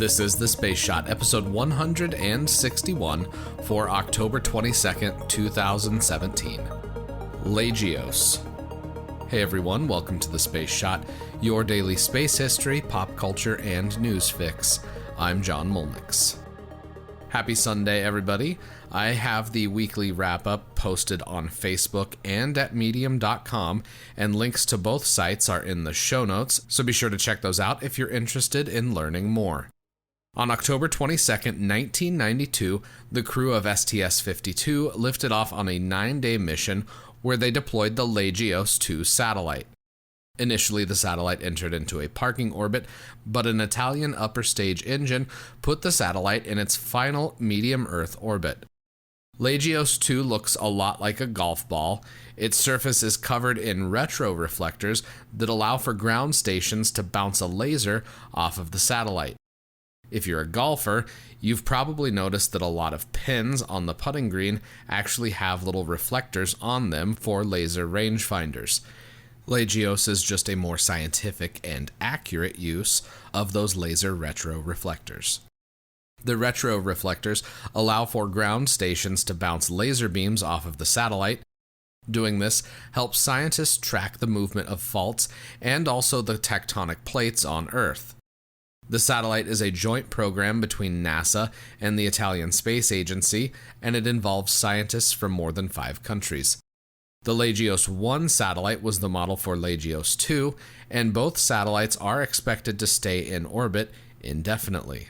This is The Space Shot, episode 161 for October 22nd, 2017. LAGEOS. Hey everyone, welcome to The Space Shot, your daily space history, pop culture, and news fix. I'm John Molnix. Happy Sunday, everybody. I have the weekly wrap-up posted on Facebook and at medium.com, and links to both sites are in the show notes, so be sure to check those out if you're interested in learning more. On October 22nd, 1992, the crew of STS-52 lifted off on a 9-day mission where they deployed the LAGEOS 2 satellite. Initially, the satellite entered into a parking orbit, but an Italian upper stage engine put the satellite in its final medium Earth orbit. LAGEOS 2 looks a lot like a golf ball. Its surface is covered in retroreflectors that allow for ground stations to bounce a laser off of the satellite. If you're a golfer, you've probably noticed that a lot of pins on the putting green actually have little reflectors on them for laser rangefinders. LAGEOS is just a more scientific and accurate use of those laser retroreflectors. The retroreflectors allow for ground stations to bounce laser beams off of the satellite. Doing this helps scientists track the movement of faults and also the tectonic plates on Earth. The satellite is a joint program between NASA and the Italian Space Agency, and it involves scientists from more than 5 countries. The LAGEOS 1 satellite was the model for LAGEOS 2, and both satellites are expected to stay in orbit indefinitely.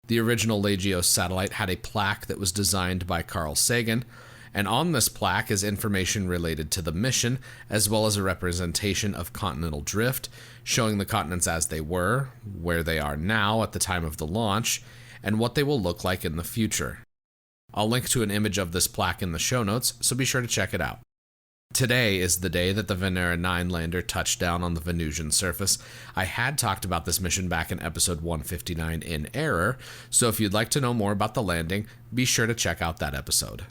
The original LAGEOS satellite had a plaque that was designed by Carl Sagan, and on this plaque is information related to the mission, as well as a representation of continental drift, showing the continents as they were, where they are now at the time of the launch, and what they will look like in the future. I'll link to an image of this plaque in the show notes, so be sure to check it out. Today is the day that the Venera 9 lander touched down on the Venusian surface. I had talked about this mission back in episode 159 in error, so if you'd like to know more about the landing, be sure to check out that episode.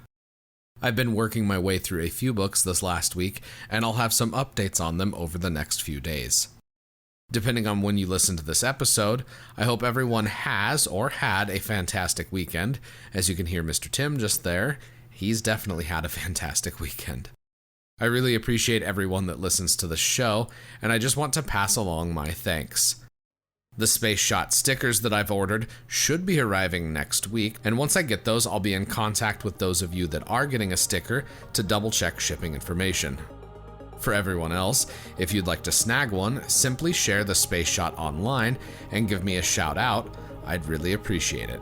I've been working my way through a few books this last week, and I'll have some updates on them over the next few days. Depending on when you listen to this episode, I hope everyone has or had a fantastic weekend. As you can hear Mr. Tim just there, he's definitely had a fantastic weekend. I really appreciate everyone that listens to the show, and I just want to pass along my thanks. The Space Shot stickers that I've ordered should be arriving next week, and once I get those, I'll be in contact with those of you that are getting a sticker to double-check shipping information. For everyone else, if you'd like to snag one, simply share the Space Shot online and give me a shout out. I'd really appreciate it.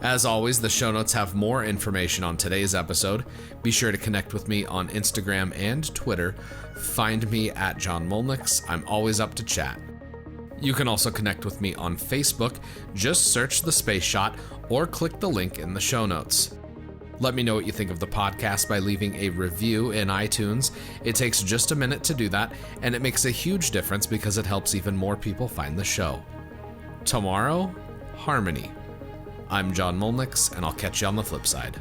As always, the show notes have more information on today's episode. Be sure to connect with me on Instagram and Twitter. Find me at John Molnix. I'm always up to chat. You can also connect with me on Facebook. Just search The Space Shot or click the link in the show notes. Let me know what you think of the podcast by leaving a review in iTunes. It takes just a minute to do that, and it makes a huge difference because it helps even more people find the show. Tomorrow, harmony. I'm John Molnix, and I'll catch you on the flip side.